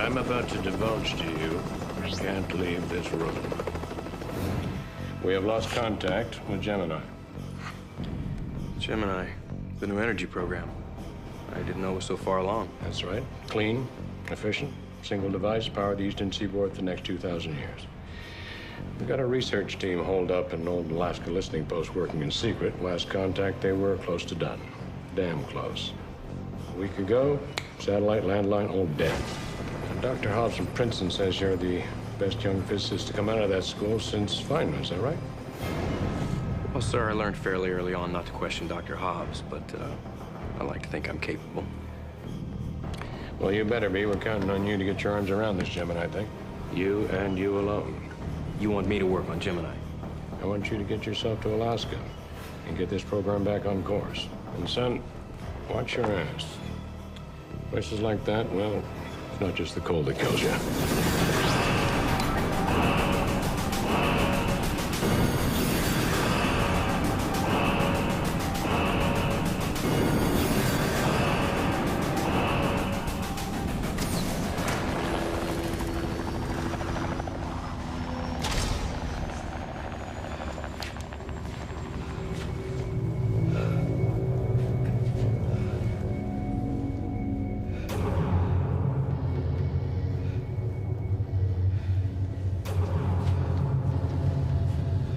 I'm about to divulge to you can't leave this room. We have lost contact with Gemini. Gemini, the new energy program. I didn't know it was so far along. That's right. Clean, efficient, single device, power the Eastern Seaboard for the next 2,000 years. We've got a research team holed up in an old Alaska listening post working in secret. Last contact, they were close to done. Damn close. A week ago, satellite, landline, all dead. And Dr. Hobbs from Princeton says you're the best young physicist to come out of that school since Feynman. Is that right? Well, sir, I learned fairly early on not to question Dr. Hobbs, but I like to think I'm capable. Well, you better be. We're counting on you to get your arms around this, Gemini thing. You and you alone. You want me to work on Gemini? I want you to get yourself to Alaska and get this program back on course. And son, watch your ass. Places like that, well, it's not just the cold that kills you.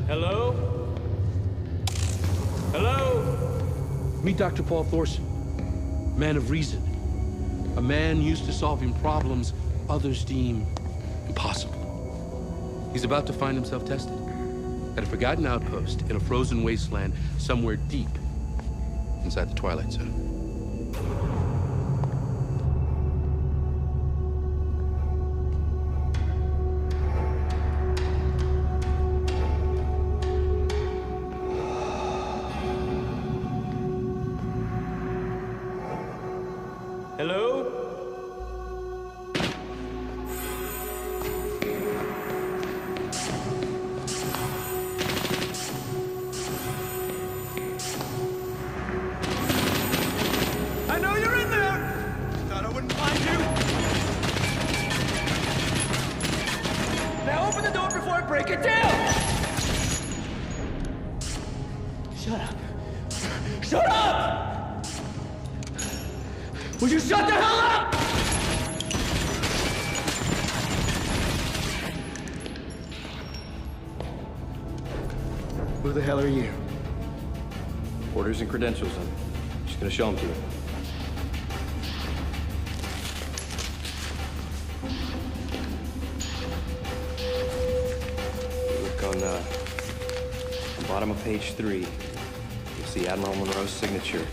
Hello? Hello? Meet Dr. Paul Thorson, man of reason. A man used to solving problems others deem impossible. He's about to find himself tested at a forgotten outpost in a frozen wasteland somewhere deep inside the Twilight Zone. Hello? I know you're in there! Thought I wouldn't find you. Now open the door before I break it down! Shut up. Shut up! Would you shut the hell up? Who the hell are you? Orders and credentials. I'm just gonna show them to you. Look on the bottom of page 3. You'll see Admiral Monroe's signature.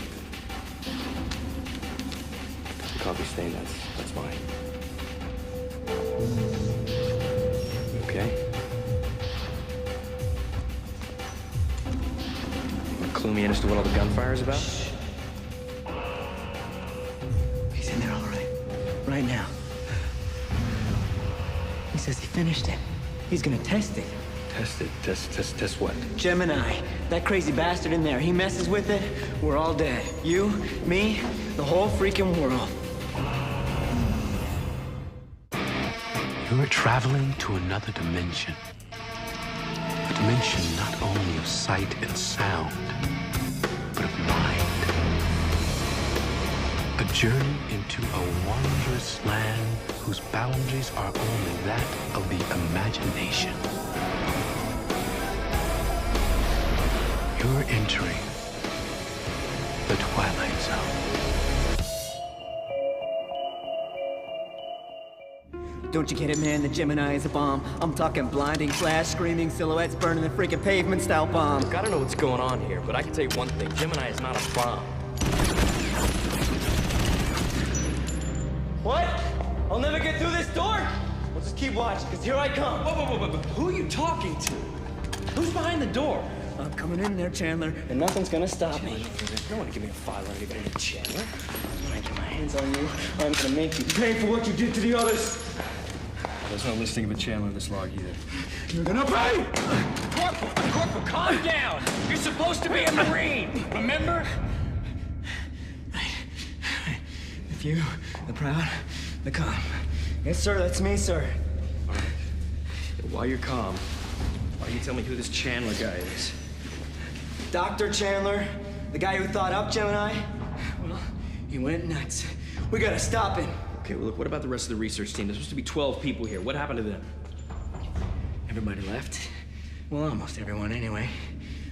Coffee stain, that's mine. Okay? Wanna clue me in as to what all the gunfire is about? Shh. He's in there all right. Right now. He says he finished it. He's gonna test it. Test it? Test what? Gemini, that crazy bastard in there, he messes with it, we're all dead. You, me, the whole freaking world. You're traveling to another dimension. A dimension not only of sight and sound, but of mind. A journey into a wondrous land whose boundaries are only that of the imagination. You're entering the Twilight Zone. Don't you get it, man? The Gemini is a bomb. I'm talking blinding flash, screaming silhouettes, burning the freaking pavement style bomb. Look, I don't know what's going on here, but I can tell you one thing. Gemini is not a bomb. What? I'll never get through this door? Well, just keep watching, because here I come. Whoa. Who are you talking to? Who's behind the door? I'm coming in there, Chandler, and nothing's gonna stop me. No one to give me a file on anybody named Chandler. When I get my hands on you, I'm gonna make you pay for what you did to the others. There's no listing of a Chandler in this log either. You're gonna pay! Corporal, calm down! You're supposed to be a Marine, remember? The few, the proud, the calm. Yes, sir, that's me, sir. All right. While you're calm, why don't you tell me who this Chandler guy is? Dr. Chandler, the guy who thought up Gemini? Well, he went nuts. We gotta stop him. Okay, well, look, what about the rest of the research team? There's supposed to be 12 people here. What happened to them? Everybody left. Well, almost everyone, anyway.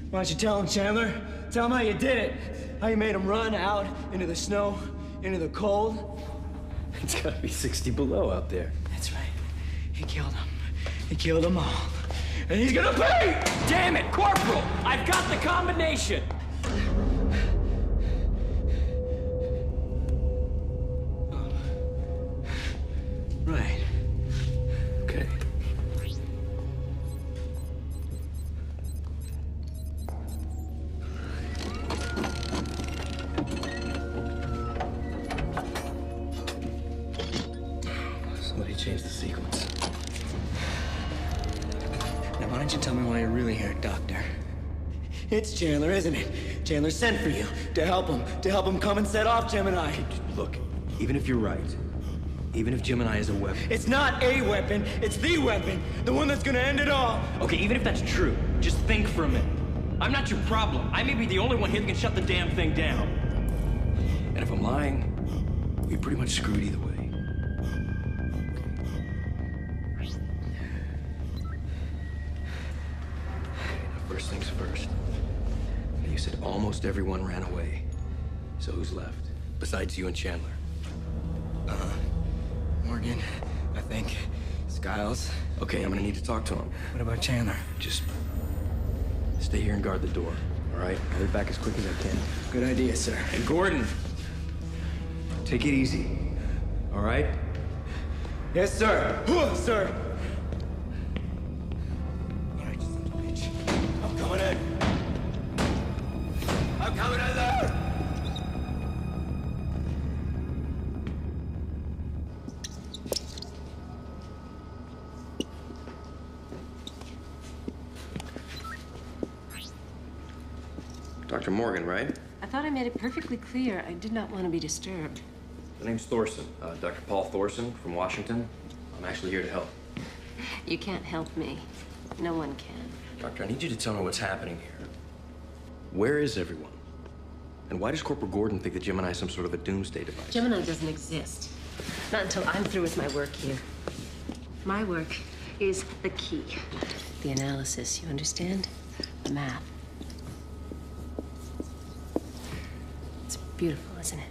Why don't you tell him, Chandler? Tell him how you did it. How you made him run out into the snow, into the cold. It's gotta be 60 below out there. That's right. He killed them. He killed them all. And he's gonna pay! Damn it, Corporal! I've got the combination! Right. Okay. Somebody changed the sequence. Now, why don't you tell me why you're really here, Doctor? It's Chandler, isn't it? Chandler sent for you to help him come and set off Gemini. Look, even if you're right, even if Gemini is a weapon. It's not a weapon, it's the weapon. The one that's gonna end it all. Okay, even if that's true, just think for a minute. I'm not your problem. I may be the only one here that can shut the damn thing down. And if I'm lying, we're pretty much screwed either way. First things first. You said almost everyone ran away. So who's left? Besides you and Chandler? Morgan, I think. Skiles. Okay, I'm gonna need to talk to him. What about Chandler? Just stay here and guard the door, all right? I'll be back as quick as I can. Good idea, sir. And Gordon, take it easy, all right? Yes, sir. Sir. All right, you son of a bitch. I'm coming in. I'm coming in there. Dr. Morgan, right? I thought I made it perfectly clear I did not want to be disturbed. The name's Thorson, Dr. Paul Thorson from Washington. I'm actually here to help. You can't help me. No one can. Doctor, I need you to tell me what's happening here. Where is everyone? And why does Corporal Gordon think that Gemini is some sort of a doomsday device? Gemini doesn't exist. Not until I'm through with my work here. My work is the key. The analysis, you understand? The math. It's beautiful, isn't it?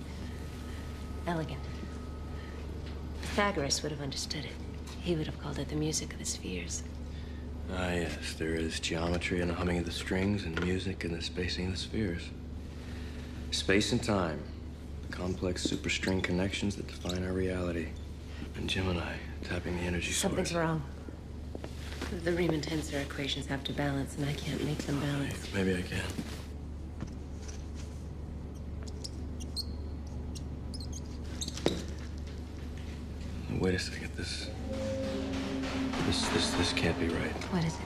Elegant. Pythagoras would have understood it. He would have called it the music of the spheres. Ah, yes, there is geometry in the humming of the strings and music in the spacing of the spheres. Space and time, the complex superstring connections that define our reality. And Gemini, tapping the energy source. Something's wrong. The Riemann tensor equations have to balance, and I can't make them balance. Maybe I can. Wait a second, this can't be right. What is it?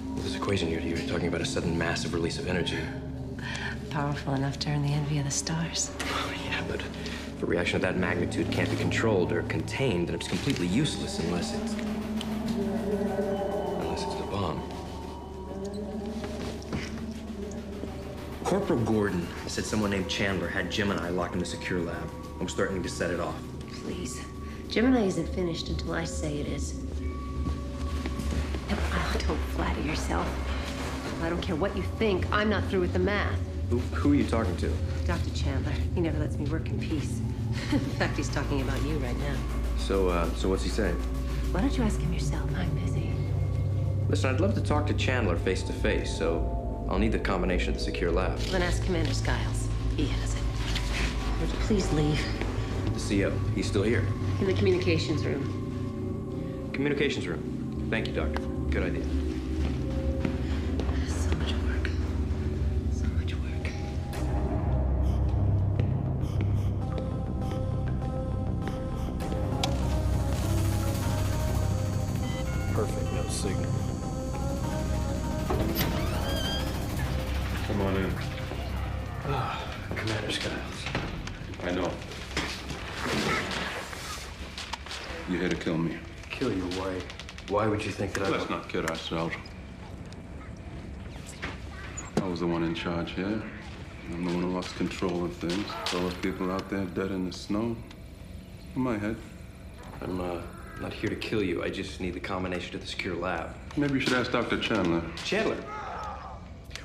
Well, this equation you're talking about a sudden massive release of energy. Powerful enough to earn the envy of the stars. Oh, yeah, but if a reaction of that magnitude can't be controlled or contained, then it's completely useless unless it's a bomb. Corporal Gordon said someone named Chandler had Gemini locked in the secure lab and was threatening to set it off. Please. Gemini isn't finished until I say it is. Oh, don't flatter yourself. I don't care what you think. I'm not through with the math. Who are you talking to? Dr. Chandler. He never lets me work in peace. In fact, he's talking about you right now. So what's he saying? Why don't you ask him yourself? I'm busy. Listen, I'd love to talk to Chandler face to face, so I'll need the combination of the secure lab. Then ask Commander Skiles. He has it. Would you please leave? The CO, he's still here. In the communications room. Communications room. Thank you, Doctor. Good idea. So much work. So much work. Perfect, no signal. Come on in. Commander Skiles. I know. You're here to kill me. Kill you? Why? Why would you think that I... Let's not kid ourselves. I was the one in charge here. I'm the one who lost control of things. All those people out there dead in the snow. In my head. I'm not here to kill you. I just need the combination to the secure lab. Maybe you should ask Dr. Chandler. Chandler?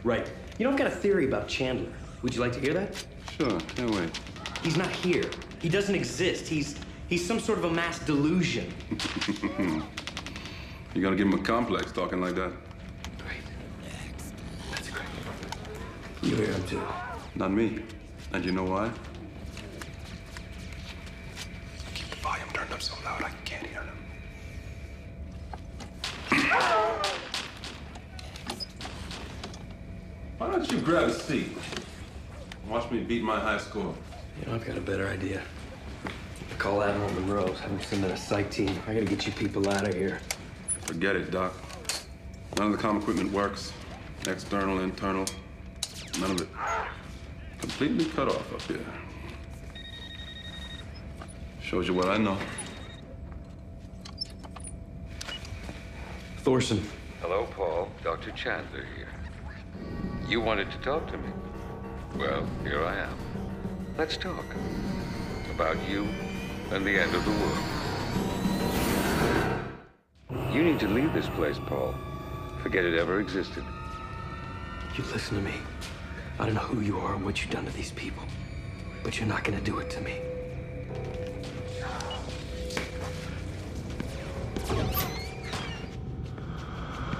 Right. You know, I've got a theory about Chandler. Would you like to hear that? Sure, can't wait. He's not here. He doesn't exist. He's some sort of a mass delusion. You gotta give him a complex talking like that. Great. That's great. You hear him too. Not me. And you know why? Keep the volume turned up so loud I can't hear them. Why don't you grab a seat? Watch me beat my high score. You know, I've got a better idea. Call Admiral Monroe, have him send in a psych team. I gotta get you people out of here. Forget it, Doc. None of the comm equipment works. External, internal. None of it. Completely cut off up here. Shows you what I know. Thorson. Hello, Paul. Dr. Chandler here. You wanted to talk to me. Well, here I am. Let's talk. About you and the end of the world. You need to leave this place, Paul. Forget it ever existed. You listen to me. I don't know who you are or what you've done to these people, but you're not gonna do it to me.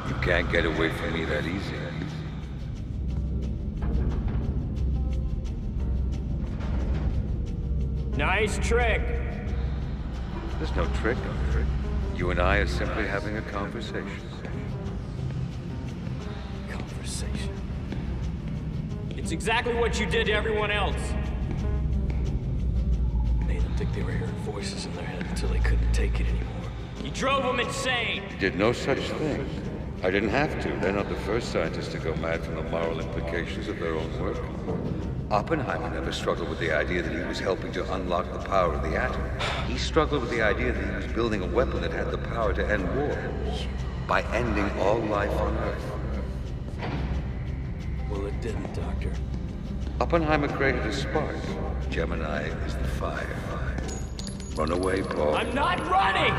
You can't get away from me that easy. Nice trick. There's no trick, Doctor. You and I are simply having a conversation. Conversation. It's exactly what you did to everyone else. Made them think they were hearing voices in their head until they couldn't take it anymore. You drove them insane. You did no such thing. I didn't have to. They're not the first scientists to go mad from the moral implications of their own work. Oppenheimer never struggled with the idea that he was helping to unlock the power of the atom. He struggled with the idea that he was building a weapon that had the power to end war by ending all life on Earth. Well, it didn't, Doctor. Oppenheimer created a spark. Gemini is the fire. Run away, Paul. I'm not running!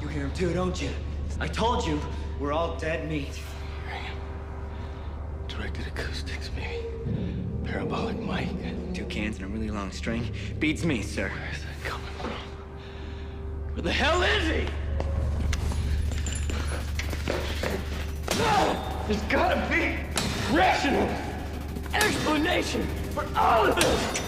You hear him too, don't you? I told you, we're all dead meat. Directed acoustics, maybe. Parabolic mic. 2 cans and a really long string. Beats me, sir. Where's that coming from? Where the hell is he? No! There's gotta be rational explanation for all of this!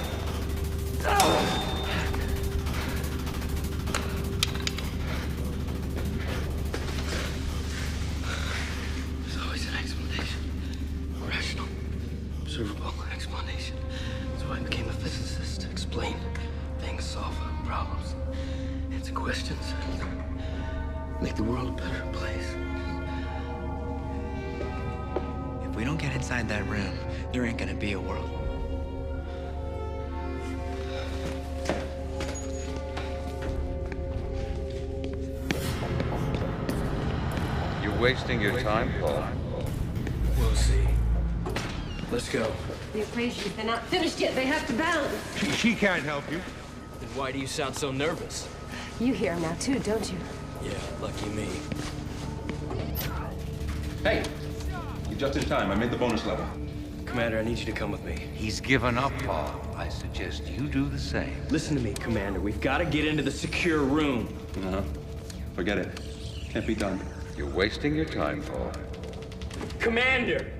There's always an explanation. A rational, observable explanation. That's why I became a physicist, to explain things, solve problems, answer questions, make the world a better place. If we don't get inside that room, there ain't gonna be a world. You're wasting your time, Paul. We'll see. Let's go. The equations, they're not finished yet. They have to balance. She can't help you. Then why do you sound so nervous? You hear him now, too, don't you? Yeah, lucky me. Hey! You're just in time. I made the bonus level. Commander, I need you to come with me. He's given up, Paul. I suggest you do the same. Listen to me, Commander. We've got to get into the secure room. Uh-huh. Forget it. Can't be done. You're wasting your time, Paul. Commander!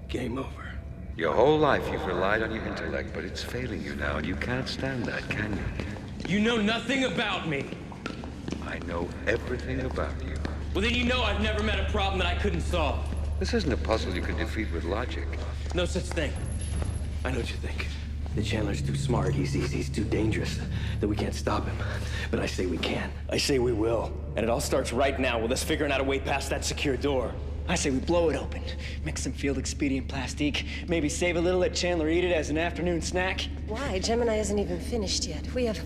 Game over. Your whole life you've relied on your intellect, but it's failing you now, and you can't stand that, can you? You know nothing about me. I know everything about you. Well, then you know I've never met a problem that I couldn't solve. This isn't a puzzle you can defeat with logic. No such thing. I know what you think. that Chandler's too smart, he's too dangerous, that we can't stop him. But I say we can. I say we will. And it all starts right now with us figuring out a way past that secure door. I say we blow it open, mix some field expedient plastique, maybe save a little, let Chandler eat it as an afternoon snack. Why? Gemini isn't even finished yet. We have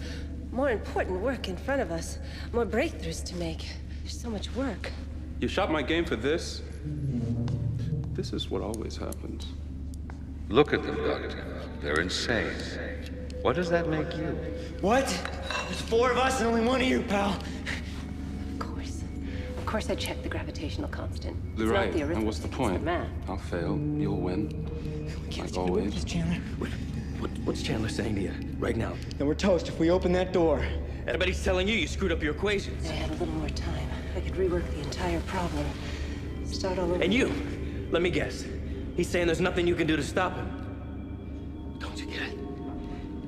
more important work in front of us, more breakthroughs to make. There's so much work. You shot my game for this? This is what always happens. Look at them, Doctor. They're insane. What does that make you? What? There's 4 of us and only 1 of you, pal. Of course I checked the gravitational constant. You're right. The And what's the point? I'll fail. You'll win. Like always. This, Chandler. What's Chandler saying to you right now? Then we're toast if we open that door. Everybody's telling you screwed up your equations. If I had a little more time, I could rework the entire problem. Start all over. And you, let me guess. He's saying there's nothing you can do to stop him. Don't you get it?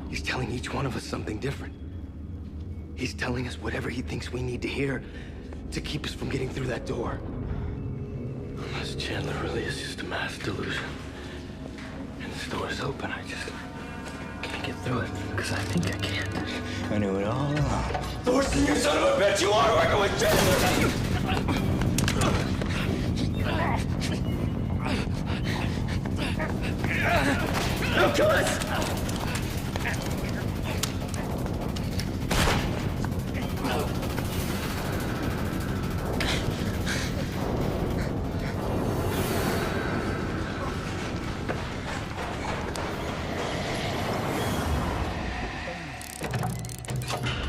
He's telling each one of us something different. He's telling us whatever he thinks we need to hear to keep us from getting through that door. Unless Chandler really is just a mass delusion. And this door is open, I just can't get through it, because I think I can't. I knew it all along. Thorsten, you son of a bitch, you are working with Chandler! Now kill us!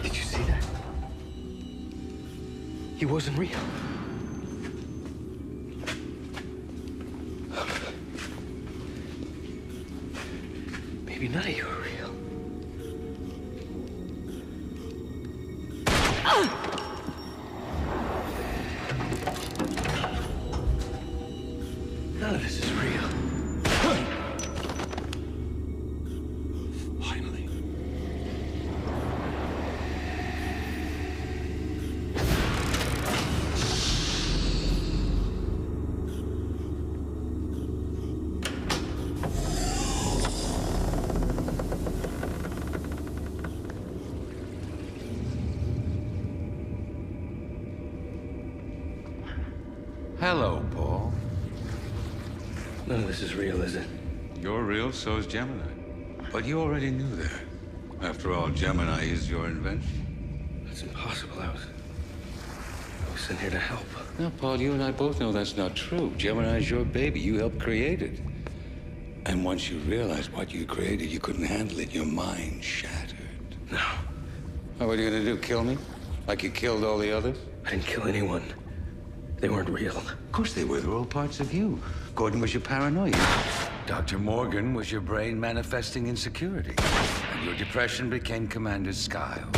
Did you see that? He wasn't real. Maybe none of you are real. None of this is real. Finally. Hello, Paul. None of this is real, is it? You're real, so is Gemini. But you already knew that. After all, Gemini is your invention. That's impossible. I was sent here to help. Now, Paul, you and I both know that's not true. Gemini is your baby. You helped create it. And once you realized what you created, you couldn't handle it. Your mind shattered. No. Now, what are you gonna do, kill me? Like you killed all the others? I didn't kill anyone. They weren't real. Of course they were. They're all parts of you. Gordon was your paranoia. Dr. Morgan was your brain manifesting insecurity. And your depression became Commander Skyle.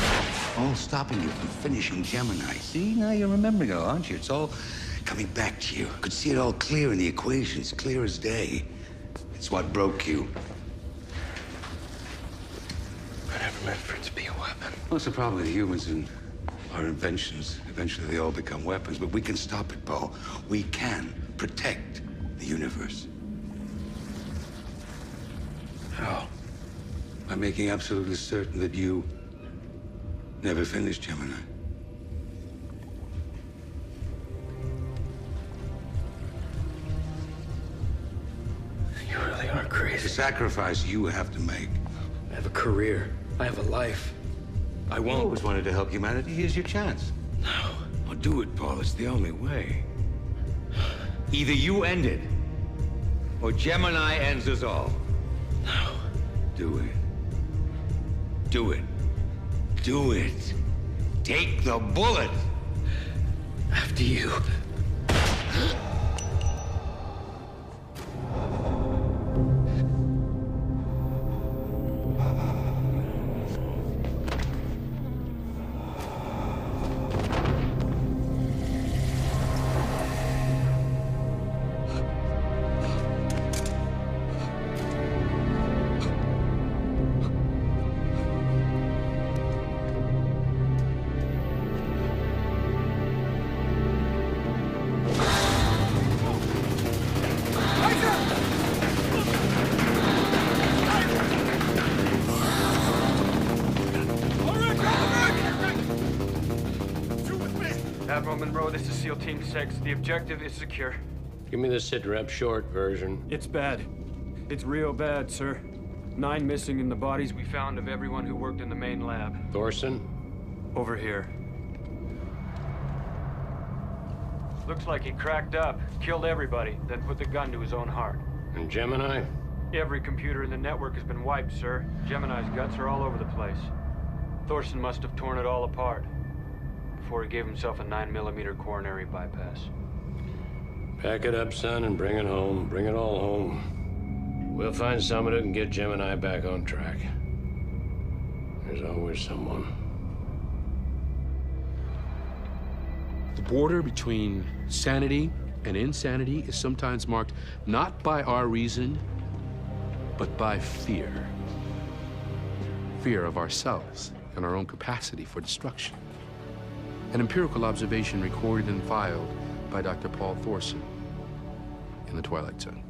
All stopping you from finishing Gemini. See, now you're remembering it all, aren't you? It's all coming back to you. Could see it all clear in the equations, clear as day. It's what broke you. I never meant for it to be a weapon. What's the problem with humans and our inventions? Eventually they all become weapons, but we can stop it, Paul. We can protect the universe. How? By making absolutely certain that you never finish Gemini. You really are crazy. It's a sacrifice you have to make. I have a career. I have a life. I I won't. always wanted to help humanity. Here's your chance. No. Well, do it, Paul. It's the only way. Either you end it, or Gemini ends us all. No. Do it. Do it. Do it. Take the bullet. After you. General Monroe, this is SEAL Team 6. The objective is secure. Give me the sit-rep short version. It's bad. It's real bad, sir. 9 missing in the bodies we found of everyone who worked in the main lab. Thorson? Over here. Looks like he cracked up, killed everybody, then put the gun to his own heart. And Gemini? Every computer in the network has been wiped, sir. Gemini's guts are all over the place. Thorson must have torn it all apart before he gave himself a 9mm coronary bypass. Pack it up, son, and bring it home. Bring it all home. We'll find someone who can get Gemini back on track. There's always someone. The border between sanity and insanity is sometimes marked not by our reason, but by fear. Fear of ourselves and our own capacity for destruction. An empirical observation recorded and filed by Dr. Paul Thorson in the Twilight Zone.